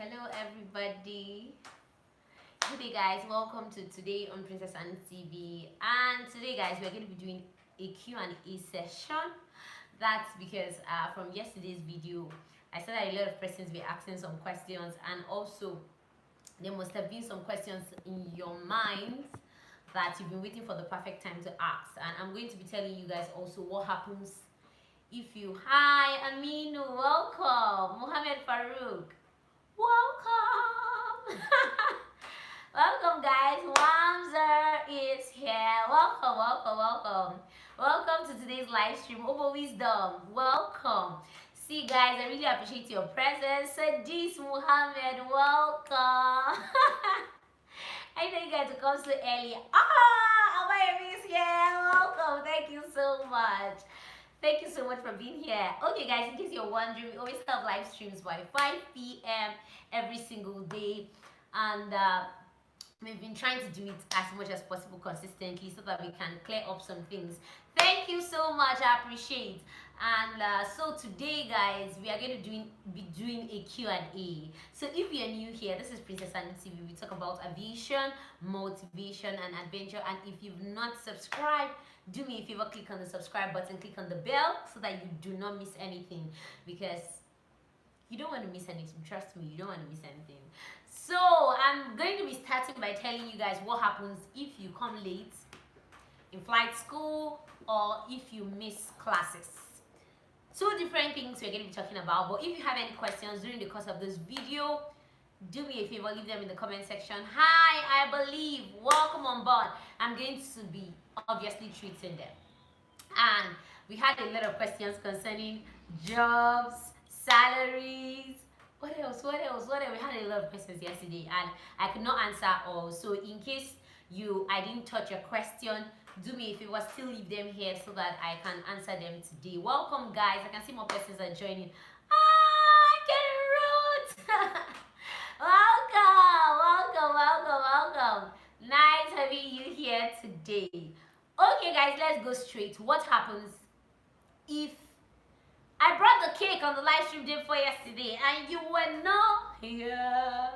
Hello everybody. Hey guys, welcome to today on Princess Anu-TV. And today guys, we're going to be doing a Q&A session. That's because from yesterday's video, I said that a lot of persons were asking some questions, and also there must have been some questions in your minds that you've been waiting for the perfect time to ask. And I'm going to be telling you guys also what happens if you... Hi Aminu, welcome. Mohammed Farouk, welcome. Welcome guys. Wamzer is here. Welcome to today's live stream. Obo Wisdom, welcome. See guys, I really appreciate your presence. Sadis Muhammad, welcome. I know you guys will come so early. Amaya is here. Welcome. Thank you so much. Thank you so much for being here. Okay guys, in case you're wondering, we always have live streams by 5 p.m. every single day, and we've been trying to do it as much as possible consistently so that we can clear up some things. Thank you so much, I appreciate. And so today guys, we are going to be doing a Q&A. So if you're new here, this is Princess Anu-TV. We talk about aviation, motivation and adventure. And if you've not subscribed, do me a favor, click on the subscribe button, click on the bell so that you do not miss anything, because you don't want to miss anything. Trust me, you don't want to miss anything. So I'm going to be starting by telling you guys what happens if you come late in flight school or if you miss classes. Two different things we're going to be talking about, but if you have any questions during the course of this video, do me a favor, leave them in the comment section. Hi, I believe, welcome on board. I'm going to be obviously treating them. And we had a lot of questions concerning jobs, salaries, what else? We had a lot of questions yesterday and I could not answer all. So in case I didn't touch your question, do me a favor, still leave them here so that I can answer them today. Welcome guys, I can see more persons are joining. Get welcome. Nice having you here today. Okay guys, let's go straight. What happens if I brought the cake on the live stream day for yesterday and you were not here?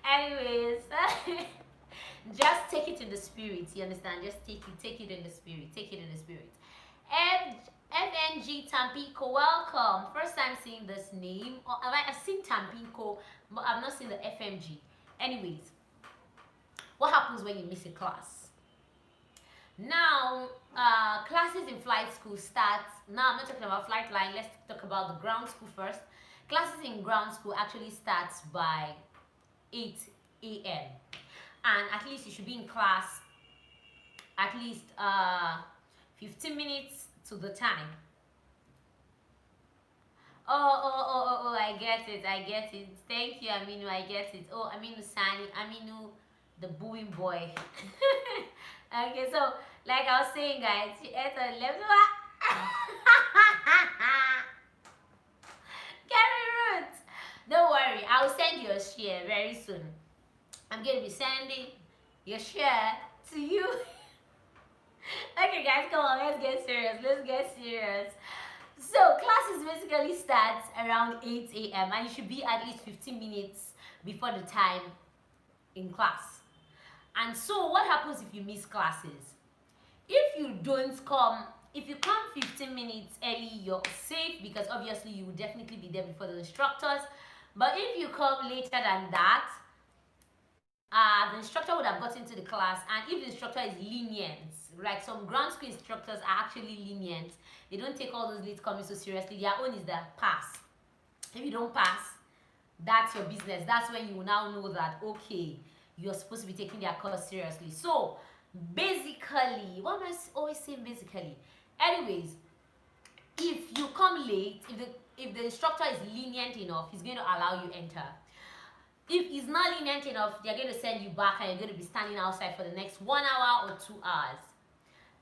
Anyways, just take it in the spirit, you understand? Just take it in the spirit. FNG Tampico, welcome. First time seeing this name. I've seen Tampico, but I've not seen the FMG. Anyways, what happens when you miss a class? Now, classes in flight school start. Now, I'm not talking about flight line. Let's talk about the ground school first. Classes in ground school actually starts by 8 a.m. And at least you should be in class at least 15 minutes to the time. Oh, I get it. Thank you, Aminu, I get it. Oh, Aminu Sani, Aminu, the booing boy. Okay, so like I was saying guys, you ate a left. Carry root. Don't worry, I'll send you a share very soon. I'm going to be sending your share to you. Okay guys, come on, let's get serious. So classes basically starts around 8 a.m. and you should be at least 15 minutes before the time in class. And so what happens if you miss classes? If you come 15 minutes early, you're safe, because obviously you will definitely be there before the instructors. But if you come later than that, the instructor would have gotten to the class, and if the instructor is lenient, like some ground school instructors are actually lenient, they don't take all those late coming so seriously. Their own is that pass. If you don't pass, that's your business. That's when you will now know that, okay, you're supposed to be taking their course seriously. So basically, what am I always saying basically? Anyways, if you come late, if the instructor is lenient enough, he's going to allow you enter. If he's not lenient enough, they're going to send you back and you're going to be standing outside for the next 1 hour or 2 hours.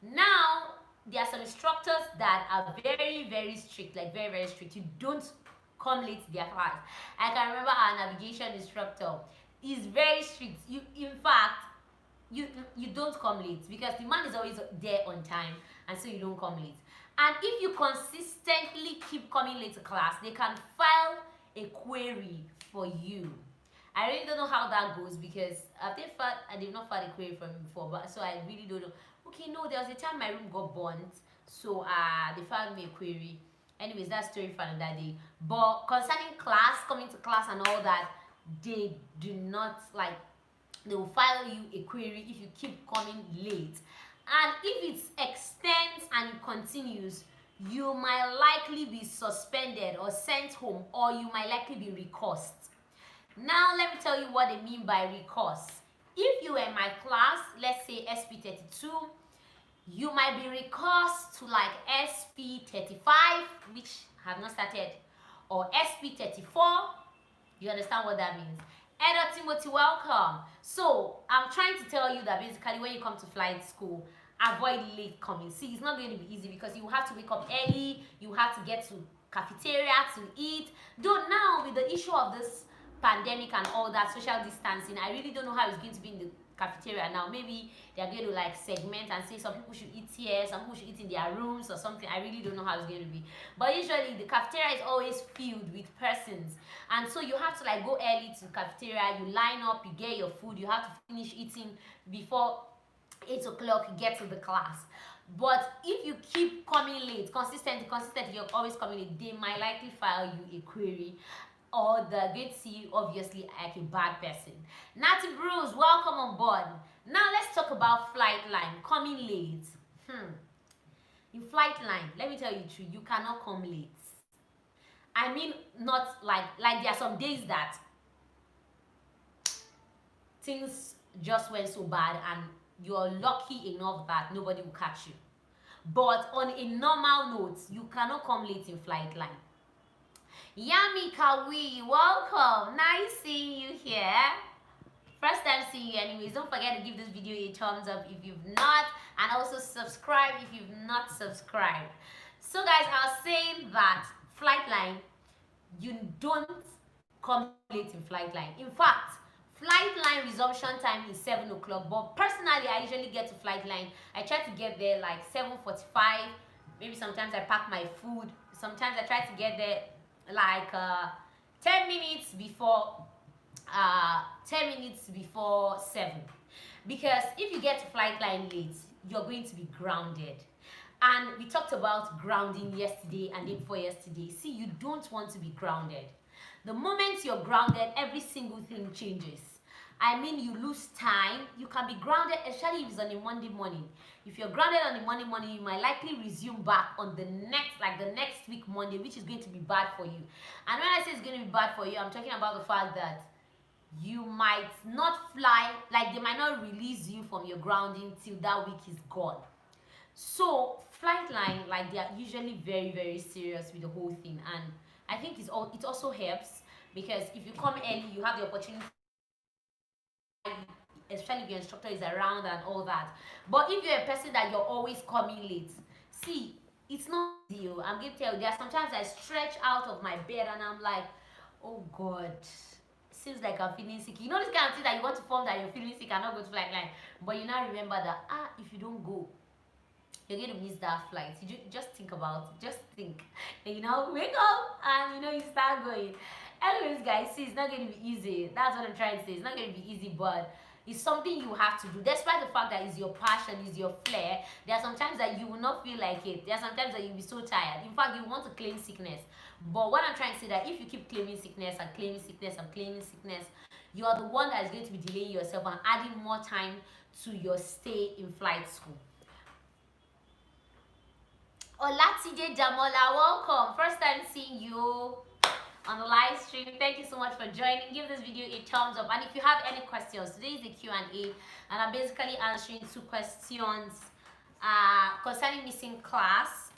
Now, there are some instructors that are very, very strict, like very, very strict. You don't come late to their class. I can remember our navigation instructor is very strict. In fact, you don't come late, because the man is always there on time, and so you don't come late. And if you consistently keep coming late to class, they can file a query for you. I really don't know how that goes because I did not find a query from me before, but so I really don't know. Okay, no, there was a time my room got burnt, so they found me a query. Anyways, that story for another day. But concerning class, coming to class and all that, they do not like, they will file you a query if you keep coming late. And if it extends and it continues, you might likely be suspended or sent home, or you might likely be recursed. Now let me tell you what they mean by recurse. If you were in my class, let's say SP32, you might be recursed to like SP35, which have not started, or SP34. You understand what that means? Edo Timothy, welcome. So I'm trying to tell you that basically when you come to flight school, avoid late coming. See, it's not going to be easy because you have to wake up early, you have to get to cafeteria to eat. Though now with the issue of this pandemic and all that, social distancing, I really don't know how it's going to be in the cafeteria now. Maybe they're going to like segment and say some people should eat here, some people should eat in their rooms or something. I really don't know how it's going to be, but usually the cafeteria is always filled with persons, and so you have to like go early to the cafeteria, you line up, you get your food, you have to finish eating before 8 o'clock, you get to the class. But if you keep coming late, consistently, you're always coming late, they might likely file you a query, or they're going to see you obviously like a bad person. Natty Bruce, welcome on board. Now let's talk about flight line, coming late. In flight line, let me tell you the truth, you cannot come late. I mean, not like there are some days that things just went so bad and you're lucky enough that nobody will catch you. But on a normal note, you cannot come late in flight line. Yami Kawi, welcome. Nice seeing you here. First time seeing you anyways. Don't forget to give this video a thumbs up if you've not, and also subscribe if you've not subscribed. So guys, I was saying that flight line, you don't come late in flight line. In fact, flight line resumption time is 7 o'clock, but personally I usually get to flight line, I try to get there like 7:45. Maybe sometimes I pack my food, sometimes I try to get there like 10 minutes before 7, because if you get to flight line late, you're going to be grounded. And we talked about grounding yesterday and day before yesterday. See, you don't want to be grounded. The moment you're grounded, every single thing changes. I mean, you lose time. You can be grounded, especially if it's on a Monday morning. If you're grounded on a Monday morning, you might likely resume back on the next week Monday, which is going to be bad for you. And when I say it's going to be bad for you, I'm talking about the fact that you might not fly, like they might not release you from your grounding till that week is gone. So flight line, like, they are usually very, very serious with the whole thing, and I think it also helps because if you come early, you have the opportunity, especially if your instructor is around and all that. But if you're a person that you're always coming late, see, it's not you. I'm going to tell you, there are sometimes I stretch out of my bed and I'm like, oh God, seems like I'm feeling sick. You know this kind of thing that you want to form that you're feeling sick and not go to flight line, but you now remember that if you don't go, you're going to miss that flight. You just think about it. Just think. And, wake up and you start going. Anyways, guys, see, it's not going to be easy. That's what I'm trying to say. It's not going to be easy, but it's something you have to do. Despite the fact that it's your passion, it's your flair, there are sometimes that you will not feel like it. There are sometimes that you'll be so tired. In fact, you want to claim sickness. But what I'm trying to say, that if you keep claiming sickness and claiming sickness and claiming sickness, you are the one that is going to be delaying yourself and adding more time to your stay in flight school. Olatide Damola, welcome. First time seeing you on the live stream. Thank you so much for joining. Give this video a thumbs up, and if you have any questions, today is the Q&A, and I'm basically answering 2 questions concerning missing class.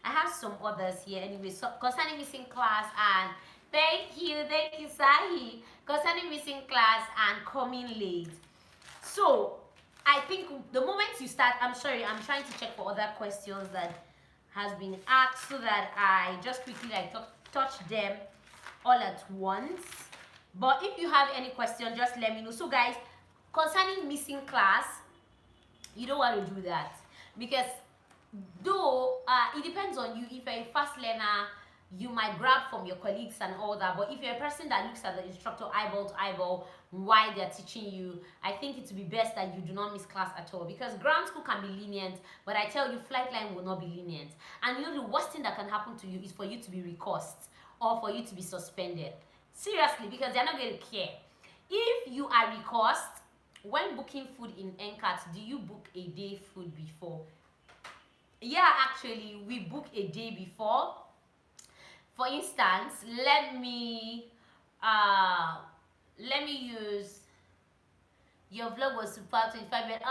I have some others here anyway. So concerning missing class, and thank you Sahi, concerning missing class and coming late. So I think the moment you start, I'm trying to check for other questions that has been asked so that I just quickly touch them all at once. But if you have any question, just let me know. So guys, concerning missing class, you don't want to do that, because though it depends on you. If you're a fast learner, you might grab from your colleagues and all that. But if you're a person that looks at the instructor eyeball to eyeball while they're teaching you, I think it would be best that you do not miss class at all, because ground school can be lenient, but I tell you, flight line will not be lenient. And you know, the worst thing that can happen to you is for you to be recursed or for you to be suspended. Seriously, because they're not going to care. If you are recursed, when booking food in NCAT, do you book a day food before? Yeah, actually, we book a day before. For instance, let me use your vlog was super 25 minutes.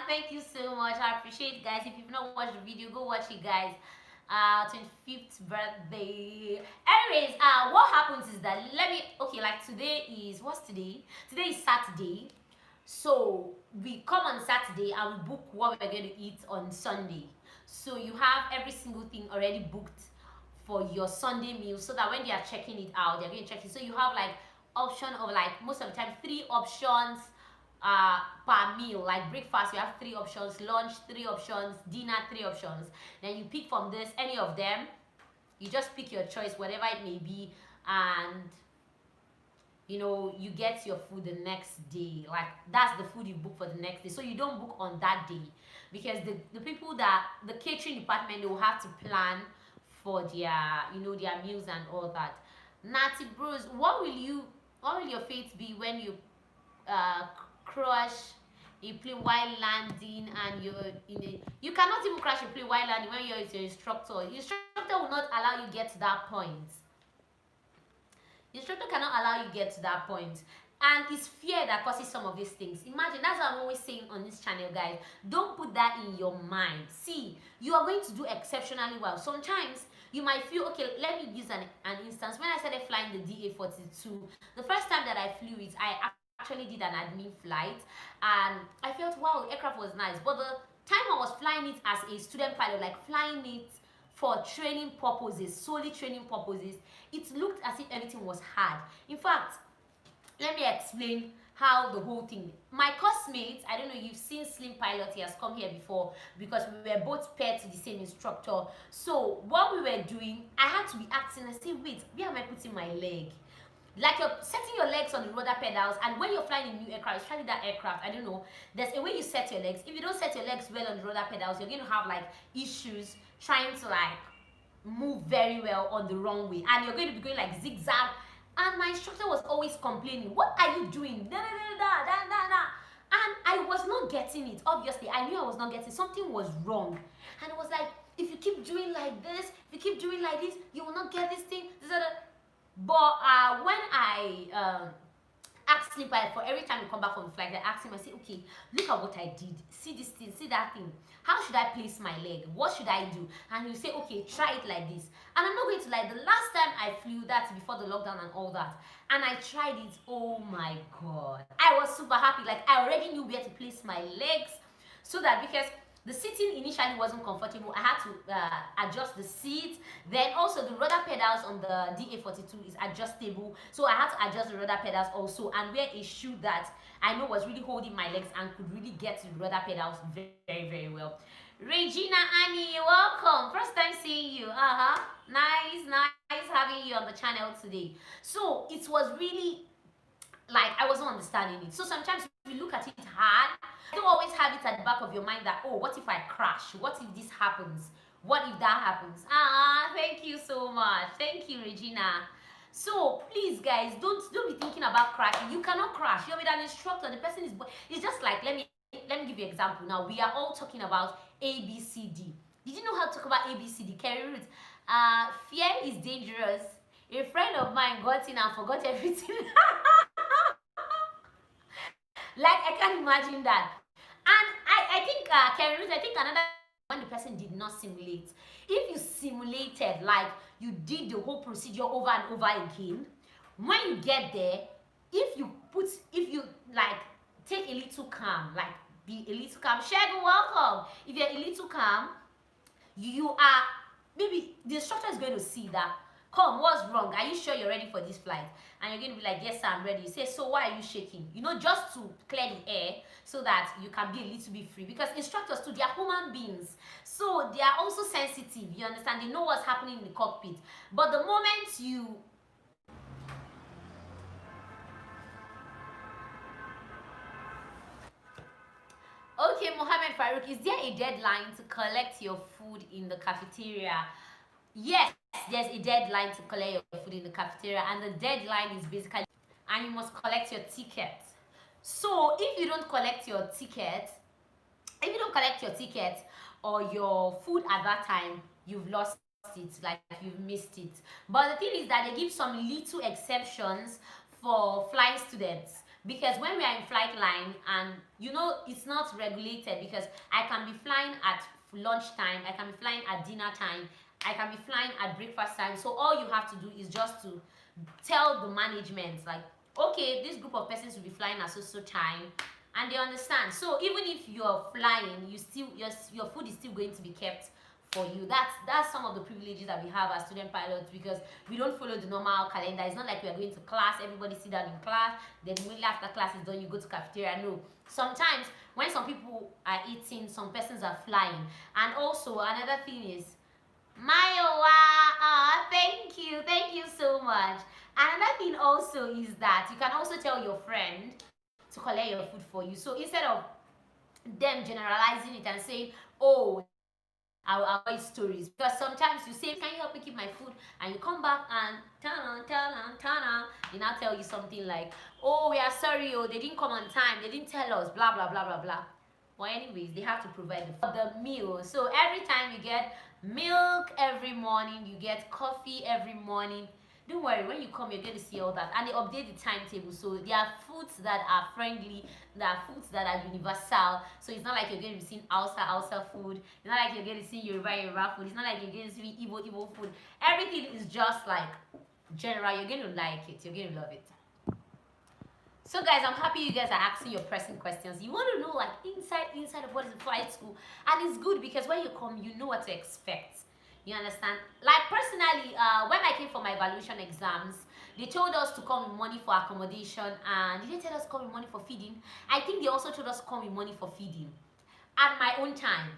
Thank you so much. I appreciate it, guys. If you've not watched the video, go watch it, guys. 25th birthday. Anyways, what happens is that like today is, what's today? Today is Saturday. So we come on Saturday and we book what we're going to eat on Sunday. So you have every single thing already booked for your Sunday meal, so that when they are checking it out, they're going to check it. So you have like option of like most of the time 3 options per meal. Like breakfast, you have 3 options, lunch 3 options, dinner 3 options. Then you pick from this, any of them. You just pick your choice, whatever it may be, and you know, you get your food the next day. Like that's the food you book for the next day. So you don't book on that day, because the people that the catering department, they will have to plan for their, you know, their meals and all that. Natty Bruce, what will your fate be when you crush a plane while landing and you're in a, you cannot even crash a plane while landing when you're with your instructor. Your instructor will not allow you get to that point. The instructor cannot allow you get to that point. And it's fear that causes some of these things. Imagine, that's what I'm always saying on this channel, guys. Don't put that in your mind. See, you are going to do exceptionally well. Sometimes you might feel, okay, let me use an instance. When I started flying the DA-42, the first time that I flew it, I actually did an admin flight. And I felt, wow, the aircraft was nice. But the time I was flying it as a student pilot, like flying it for training purposes, solely training purposes, it looked as if everything was hard. In fact, let me explain how the whole thing. My coursemate, I don't know, you've seen Slim Pilot, he has come here before, because we were both paired to the same instructor. So what we were doing, I had to be acting and say, wait, where am I putting my leg? Like you're setting your legs on the rudder pedals, and when you're flying a new aircraft, especially that aircraft, I don't know, there's a way you set your legs. If you don't set your legs well on the rudder pedals, you're going to have like issues trying to like move very well on the runway, and you're going to be going like zigzag. And my instructor was always complaining, what are you doing? And I was not getting it. Obviously, I knew I was not getting it. Something was wrong. And it was like, if you keep doing like this, if you keep doing like this, you will not get this thing. But when I asked him, for every time we come back from the flight, I asked him, I said, okay, look at what I did. See this thing, see that thing. How should I place my leg? What should I do? And he'll say, okay, try it like this. And I'm not going to lie, the last time I flew, that before the lockdown and all that, and I tried it, oh my God. I was super happy. Like, I already knew where to place my legs, so that, because the seating initially wasn't comfortable, I had to adjust the seat. Then also the rudder pedals on the DA-42 is adjustable, so I had to adjust the rudder pedals also, and wear a shoe that I know was really holding my legs and could really get to the rudder pedals very, very, very well. Regina Annie, welcome. First time seeing you. Nice having you on the channel today. So it was really like I wasn't understanding it. So sometimes we look at it hard. You always have it at the back of your mind that, oh, what if I crash? What if this happens? What if that happens? Thank you so much. Thank you, Regina. So please, guys, don't be thinking about crashing. You cannot crash. You're with an instructor. The person is. It's just like, let me give you an example. Now we are all talking about ABCD. Did you know how to talk about ABCD? Carry root. Fear is dangerous. A friend of mine got in and forgot everything. Like, I can't imagine that. And I think, Carry root, I think another, when the person did not simulate. If you simulated, like you did the whole procedure over and over again, when you get there, if you like take a little calm, like be a little calm. Shego, welcome. If you're a little calm, you are, maybe the instructor is going to see that Come, what's wrong? Are you sure you're ready for this flight? And you're going to be like, yes sir, I'm ready. You say, so why are you shaking? You know, just to clear the air so that you can be a little bit free, because instructors too, they are human beings, so they are also sensitive, you understand? They know what's happening in the cockpit. But the moment you Okay, Mohammed Farouk, is there a deadline to collect your food in the cafeteria? Yes, there's a deadline to collect your food in the cafeteria, and the deadline is basically, and you must collect your ticket. So if you don't collect your ticket, or your food at that time, you've lost it, like you've missed it. But the thing is that they give some little exceptions for flying students, because when we are in flight line, and you know it's not regulated, because I can be flying at lunchtime, I can be flying at dinner time, I can be flying at breakfast time. So all you have to do is just to tell the management, like, okay, this group of persons will be flying at so time, and they understand. So even if you're flying, you still your food is still going to be kept for you. That's some of the privileges that we have as student pilots, because we don't follow the normal calendar. It's not like we are going to class, everybody sit down in class, then immediately after class is done, you go to cafeteria. No, sometimes when some people are eating, some persons are flying. And also another thing is, Mayowa, thank you so much. Another thing also is that you can also tell your friend to collect your food for you. So instead of them generalizing it and saying, oh, I'll avoid stories, because sometimes you say, can you help me keep my food, and you come back and tana, they now tell you something like, oh, we are sorry, oh, they didn't come on time, they didn't tell us, blah blah blah blah blah. Well, anyways, they have to provide the meal. So every time you get milk every morning, you get coffee every morning. Don't worry, when you come, you're going to see all that. And they update the timetable. So there are foods that are friendly, there are foods that are universal. So it's not like you're going to be seeing Hausa food. It's not like you're going to see Yoruba food. It's not like you're going to see Igbo food. Everything is just like general. You're going to like it. You're going to love it. So guys, I'm happy you guys are asking your pressing questions. You want to know like inside of what is a flight school. And it's good because when you come, you know what to expect. You understand? Like personally, when I came for my evaluation exams, they told us to come with money for accommodation, and they didn't tell us to come with money for feeding. I think they also told us to come with money for feeding. At my own time,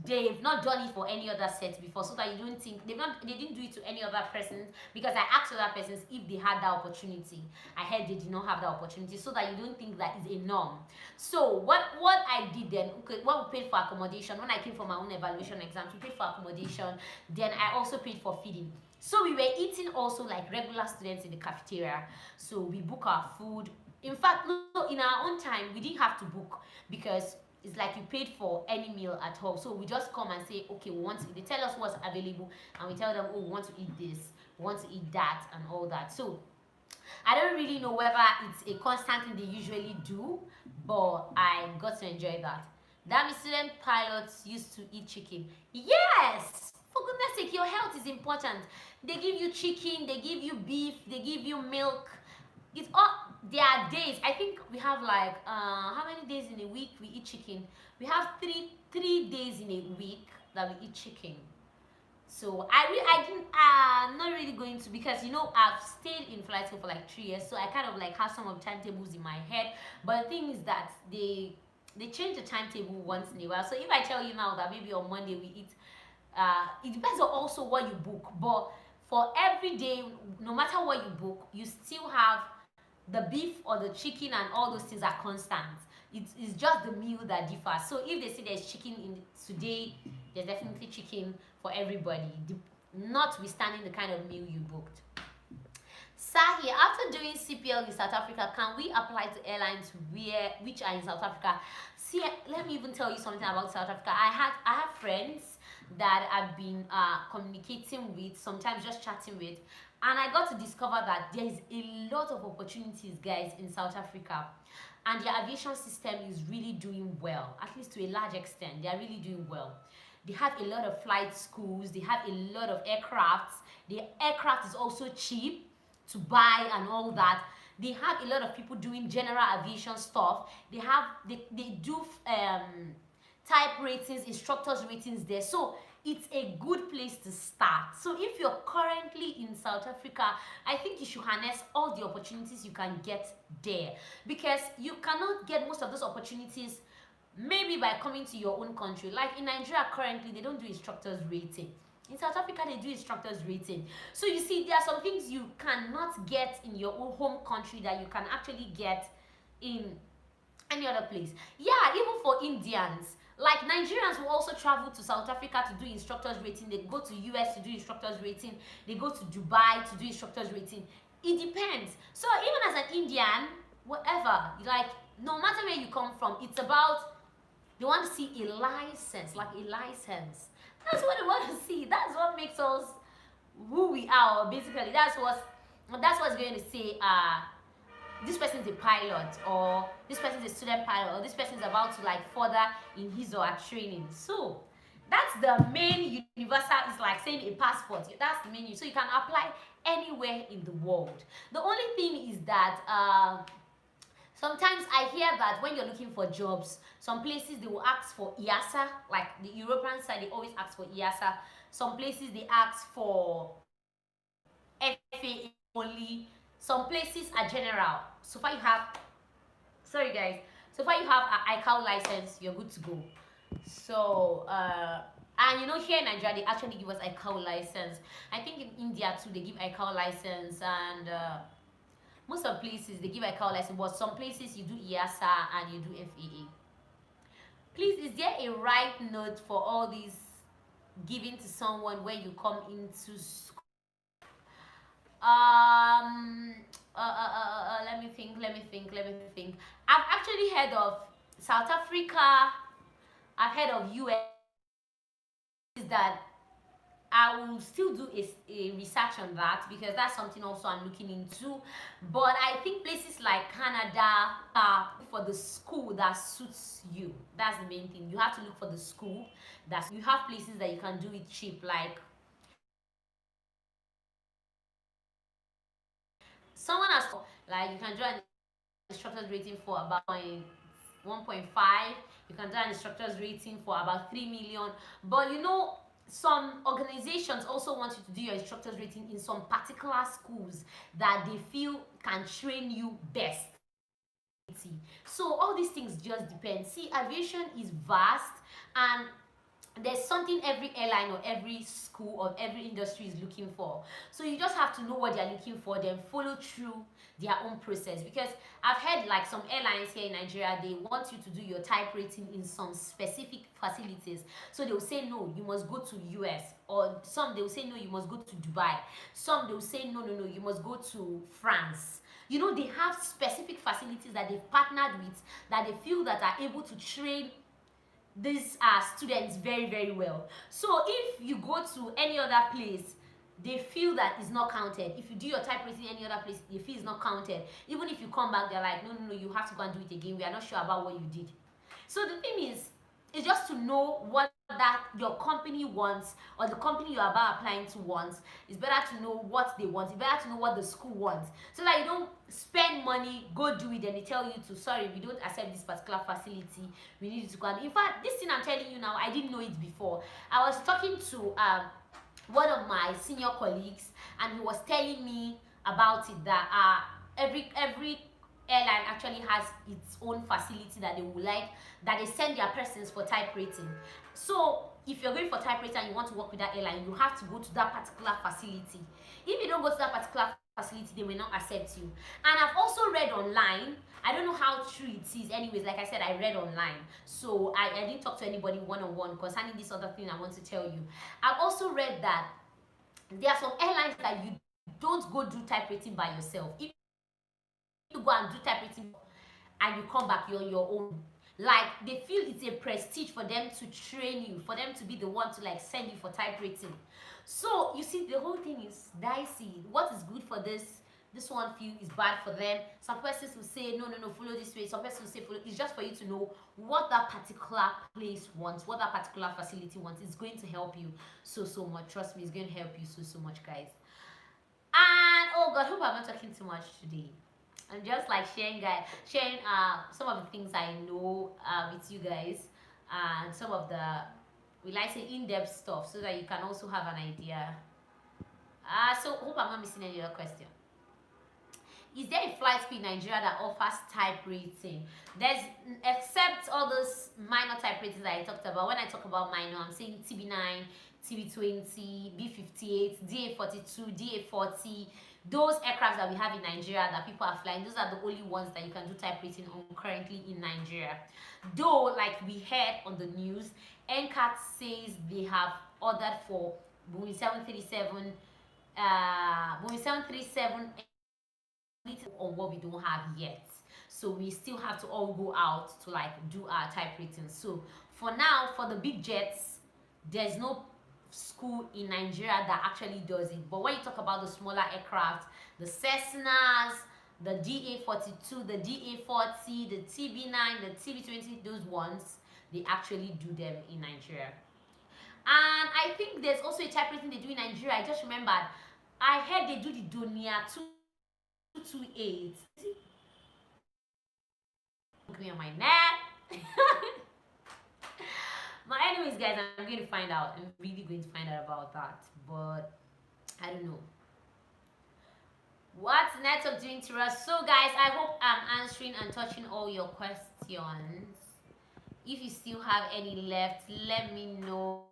they've not done it for any other set before, so that you don't think they didn't do it to any other persons, because I asked other persons if they had that opportunity. I heard they did not have that opportunity, so that you don't think that is a norm. So what I did then, okay, when we paid for accommodation, when I came for my own evaluation exams, we paid for accommodation, then I also paid for feeding. So we were eating also like regular students in the cafeteria. So we book our food. In fact, no, in our own time we didn't have to book, because it's like you paid for any meal at home. So we just come and say, okay, we want to eat. They tell us what's available, and we tell them, oh, we want to eat this, we want to eat that, and all that. So I don't really know whether it's a constant thing they usually do, but I got to enjoy that. That student pilots used to eat chicken. Yes! For goodness sake, your health is important. They give you chicken, they give you beef, they give you milk. It's all, there are days, I think we have like how many days in a week we eat chicken? We have three days in a week that we eat chicken. So I'm not really going to, because you know I've stayed in flight school for like 3 years, so I kind of like have some of the timetables in my head. But the thing is that they change the timetable once in a while. So if I tell you now that maybe on Monday we eat, it depends on also what you book. But for every day, no matter what you book, you still have the beef or the chicken, and all those things are constant. It's just the meal that differs. So if they say there's chicken in today, there's definitely chicken for everybody, notwithstanding the kind of meal you booked. Sahi, after doing CPL in South Africa, can we apply to airlines which are in South Africa? See, let me even tell you something about South Africa. I have friends that I've been communicating with, sometimes just chatting with, and I got to discover that there is a lot of opportunities, guys, in South Africa, and their aviation system is really doing well, at least to a large extent. They are really doing well. They have a lot of flight schools, they have a lot of aircrafts. The aircraft is also cheap to buy and all that. They have a lot of people doing general aviation stuff. They do type ratings, instructors ratings there. So it's a good place to start. So if you're currently in South Africa, I think you should harness all the opportunities you can get there, because you cannot get most of those opportunities maybe by coming to your own country. Like in Nigeria currently, they don't do instructors rating. In South Africa, they do instructors rating. So you see, there are some things you cannot get in your own home country that you can actually get in any other place. Yeah, even for Indians, like Nigerians will also travel to South Africa to do instructors rating. They go to US to do instructors rating. They go to Dubai to do instructors rating. It depends. So even as an Indian, whatever, like no matter where you come from, it's about, they want to see a license, like a license. That's what they want to see. That's what makes us who we are. Basically, that's what's going to say. This person is a pilot, or this person is a student pilot, or this person is about to like further in his or her training. So that's the main universal. It's like saying a passport. That's the menu. So you can apply anywhere in the world. The only thing is that sometimes I hear that when you're looking for jobs, some places they will ask for IASA, like the European side, they always ask for IASA. Some places they ask for FAA only. Some places are general. So far you have, sorry guys, so far you have an ICAO license, you're good to go. So, and you know, here in Nigeria, they actually give us ICAO license. I think in India too, they give ICAO license, and most of places they give ICAO license, but some places you do IASA and you do FAA. Please, is there a right note for all these giving to someone when you come into school? Let me think. I've actually heard of South Africa. I've heard of US. That I will still do a research on that, because that's something also I'm looking into. But I think places like Canada are for the school that suits you. That's the main thing. You have to look for the school that you have places that you can do it cheap, like someone has, like you can do an instructor's rating for about 1.5. You can do an instructor's rating for about 3 million. But you know, some organizations also want you to do your instructor's rating in some particular schools that they feel can train you best. So all these things just depend. See, aviation is vast, and there's something every airline or every school or every industry is looking for. So you just have to know what they're looking for, then follow through their own process. Because I've heard like some airlines here in Nigeria, they want you to do your type rating in some specific facilities. So they will say no, you must go to US, or some they will say no, you must go to Dubai. Some they will say no, you must go to France. You know, they have specific facilities that they've partnered with, that they feel that are able to train these students very, very well. So if you go to any other place, they feel that it's not counted. If you do your type rating any other place, they feel it's not counted. Even if you come back, they're like, no, you have to go and do it again. We are not sure about what you did. So the thing is, it's just to know what that your company wants, or the company you're about applying to wants. It's better to know what they want. It's better to know what the school wants, so that you don't spend money, go do it, and they tell you to, sorry, we don't accept this particular facility, we need you to go. And in fact, this thing I'm telling you now, I didn't know it before. I was talking to one of my senior colleagues, and he was telling me about it, that every airline actually has its own facility that they would like, that they send their persons for type rating. So if you're going for type rating and you want to work with that airline, you have to go to that particular facility. If you don't go to that particular facility, they may not accept you. And I've also read online, I don't know how true it is, anyways, like I said, I read online, so I didn't talk to anybody one-on-one concerning this other thing I want to tell you. I've also read that there are some airlines that you don't go do type rating by yourself. If you go and do type rating and you come back, you're on your own. Like, they feel it's a prestige for them to train you, for them to be the one to like send you for type rating. So you see, the whole thing is dicey. What is good for this one feel is bad for them. Some persons will say no, follow this way. Some persons will say follow. It's just for you to know what that particular place wants, what that particular facility wants. It's going to help you so much. Trust me, it's going to help you so much, guys. And oh god, hope I'm not talking too much today. I'm just like sharing some of the things I know with you guys, and some of the we like say in-depth stuff so that you can also have an idea. So hope I'm not missing any other question. Is there a flight school in Nigeria that offers type rating? There's, except all those minor type ratings that I talked about. When I talk about minor, I'm saying TB9, TB20, B58, DA42, DA40. Those aircrafts that we have in Nigeria that people are flying, those are the only ones that you can do type rating on currently in Nigeria. Though, like we heard on the news, NCAT says they have ordered for Boeing 737, Boeing 737 on what we don't have yet, so we still have to all go out to like do our type rating. So for now, for the big jets, there's no school in Nigeria that actually does it. But when you talk about the smaller aircraft, the Cessnas, the DA42, the DA40, the TB9, the TB20, those ones, they actually do them in Nigeria. And I think there's also a type rating they do in Nigeria. I just remembered, I heard they do the Donia 228. Look me on my neck. But anyways, guys, I'm going to find out. I'm really going to find out about that. But I don't know. What's network doing to us? So guys, I hope I'm answering and touching all your questions. If you still have any left, let me know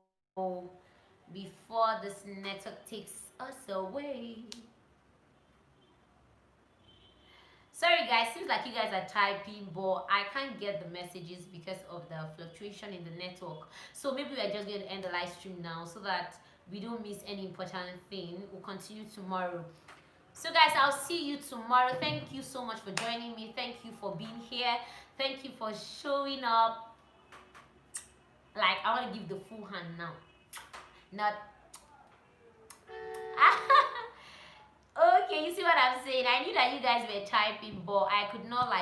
before this network takes us away. Sorry guys, seems like you guys are typing, but I can't get the messages because of the fluctuation in the network. So maybe we are just going to end the live stream now so that we don't miss any important thing. We'll continue tomorrow. So guys, I'll see you tomorrow. Thank you so much for joining me. Thank you for being here. Thank you for showing up. Like, I want to give the full hand now. Not okay, you see what I'm saying? I knew that you guys were typing, but I could not like